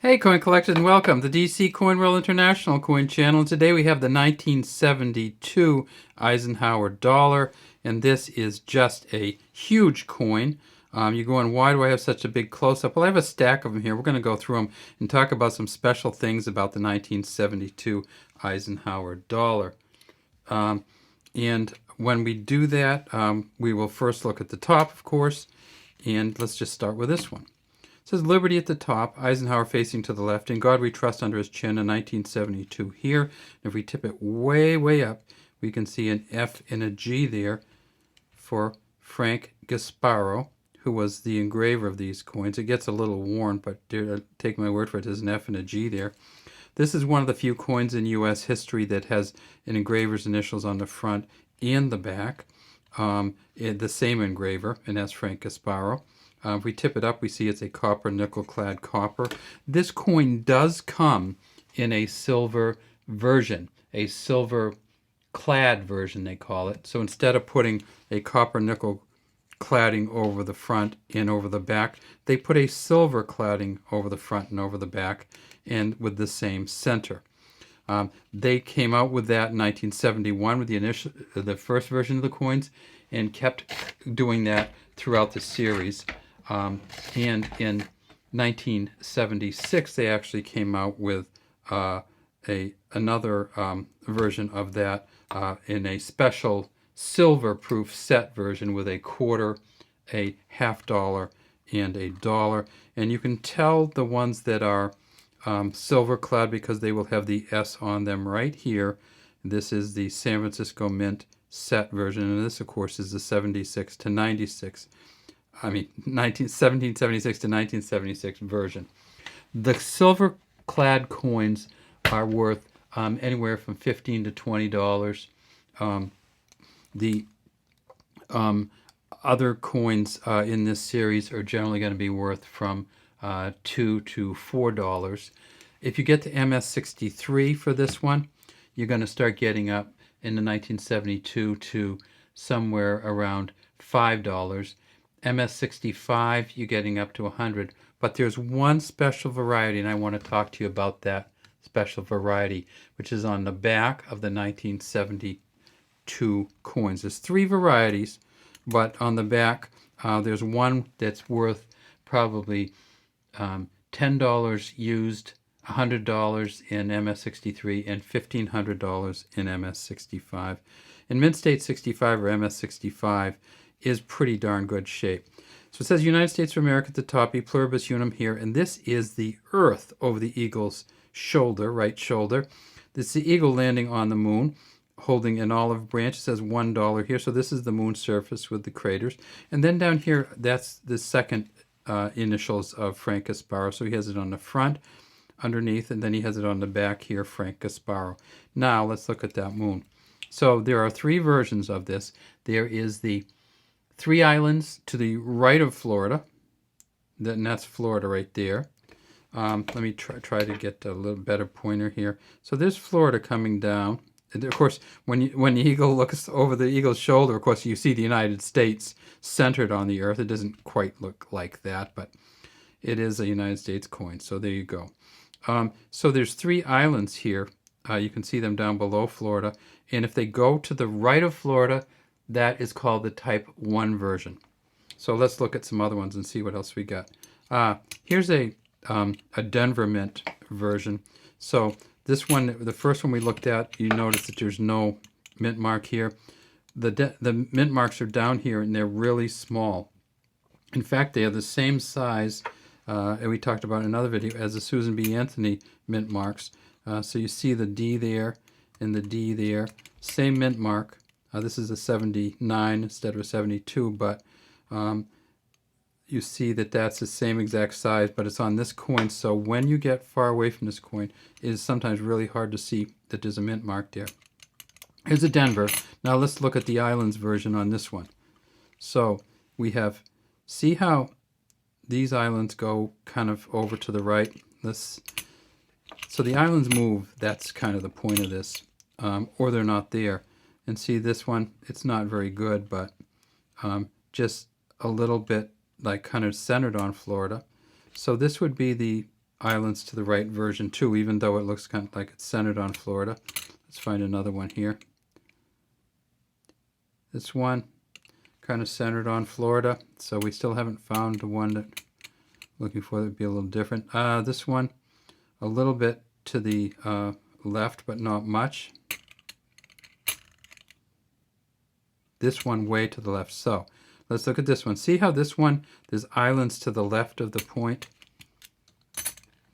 Hey coin collectors and welcome to DC Coin World International Coin Channel. Today we have the 1972 Eisenhower dollar, and this is just a huge coin. You're going, why do I have such a big close-up? Well, I have a stack of them here. We're going to go through them and talk about some special things about the 1972 Eisenhower dollar. And when we do that, we will first look at the top, of course, and let's just start with this one. It says Liberty at the top, Eisenhower facing to the left, In God We Trust under his chin in 1972 here. And if we tip it way, way up, we can see an F and a G there for Frank Gasparo, who was the engraver of these coins. It gets a little worn, but take my word for it, there's an F and a G there. This is one of the few coins in U.S. history that has an engraver's initials on the front and the back. The same engraver, and that's Frank Gasparo. If we tip it up, we see it's a copper, nickel-clad copper. This coin does come in a silver version, a silver-clad version, they call it. So instead of putting a copper-nickel cladding over the front and over the back, they put a silver cladding over the front and over the back, and with the same center. They came out with that in 1971 with the first version of the coins, and kept doing that throughout the series. And in 1976, they actually came out with another version of that in a special silver-proof set version with a quarter, a $50, and a dollar. And you can tell the ones that are silver-clad because they will have the S on them right here. This is the San Francisco Mint set version, and this, of course, is the 76 to 96. 1776 to 1976 version. The silver-clad coins are worth anywhere from $15 to $20. The other coins in this series are generally going to be worth from $2 to $4. If you get to MS63 for this one, you're going to start getting up in the 1972 to somewhere around $5. MS65, you're getting up to 100. But there's one special variety, and I want to talk to you about that special variety, which is on the back of the 1972 coins. There's three varieties, but on the back, there's one that's worth probably $10 used, $100 in MS63, and $1,500 in MS65. In Mint State 65 or MS65 is pretty darn good shape. So it says United States of America at the top, E pluribus unum here, and this is the Earth over the eagle's shoulder, right shoulder. This is the eagle landing on the moon, holding an olive branch. It says $1 here, so this is the moon surface with the craters. And then down here, that's the second initials of Frank Gasparo. So he has it on the front, underneath, and then he has it on the back here, Frank Gasparo. Now let's look at that moon. So there are three versions of this. There is the three islands to the right of Florida, and that's Florida right there. Let me try to get a little better pointer here. So there's Florida coming down. And of course, when the eagle looks over the eagle's shoulder, of course, you see the United States centered on the Earth. It doesn't quite look like that, but it is a United States coin. So there you go. So there's three islands here. You can see them down below Florida. And if they go to the right of Florida, that is called the Type 1 version. So let's look at some other ones and see what else we got. Here's a Denver Mint version. So this one, the first one we looked at, you notice that there's no mint mark here. The mint marks are down here, and they're really small. In fact, they are the same size, and we talked about in another video, as the Susan B. Anthony mint marks. So you see the D there and the D there. Same mint mark. This is a 79 instead of a 72, but you see that that's the same exact size, but it's on this coin. So when you get far away from this coin, it is sometimes really hard to see that there's a mint mark there. Here's a Denver. Now let's look at the islands version on this one. So we have, see how these islands go kind of over to the right? So the islands move. That's kind of the point of this, or they're not there. And see this one, it's not very good, but just a little bit like kind of centered on Florida. So this would be the islands to the right version too, even though it looks kind of like it's centered on Florida. Let's find another one here. This one kind of centered on Florida, so we still haven't found the one that looking for that would be a little different. This one a little bit to the left, but not much. This one way to the left. So let's look at this one. See how this one, there's islands to the left of the point?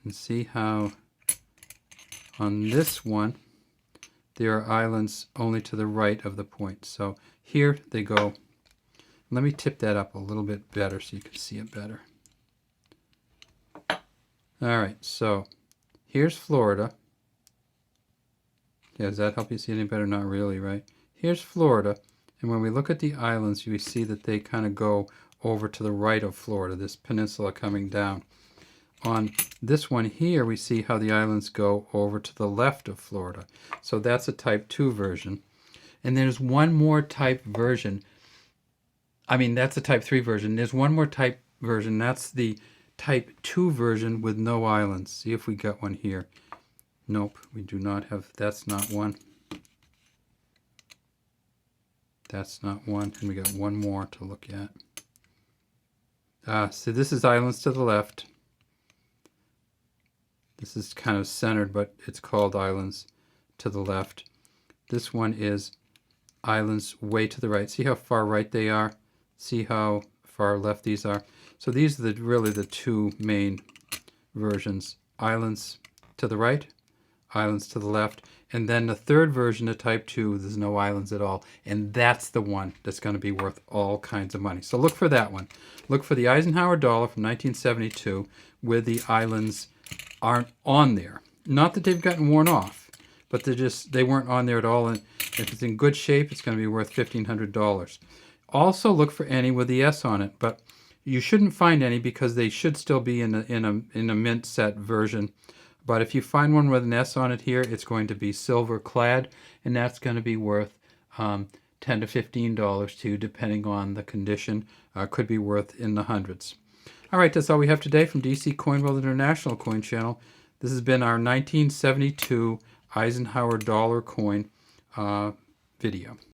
And see how on this one, there are islands only to the right of the point. So here they go. Let me tip that up a little bit better so you can see it better. All right, so here's Florida. Yeah, does that help you see any better? Not really, right? Here's Florida, and when we look at the islands, we see that they kind of go over to the right of Florida, this peninsula coming down. On this one here, we see how the islands go over to the left of Florida. So that's a type 2 version. And there's one more type version. I mean, that's a type 3 version. There's one more type version. That's the type 2 version with no islands. See if we got one here. Nope, we do not have. That's not one. That's not one. And we got one more to look at. So this is islands to the left. This is kind of centered, but it's called islands to the left. This one is islands way to the right. See how far right they are? See how far left these are? So these are really the two main versions. Islands to the right, islands to the left. And then the third version of type 2, there's no islands at all. And that's the one that's going to be worth all kinds of money. So look for that one. Look for the Eisenhower dollar from 1972 with the islands aren't on there. Not that they've gotten worn off, but they weren't on there at all. And if it's in good shape, it's going to be worth $1,500. Also look for any with the S on it, but you shouldn't find any because they should still be in a mint set version. But if you find one with an S on it here, it's going to be silver clad, and that's going to be worth $10 to $15 too, depending on the condition. Could be worth in the hundreds. All right, that's all we have today from DC Coin World International Coin Channel. This has been our 1972 Eisenhower dollar coin video.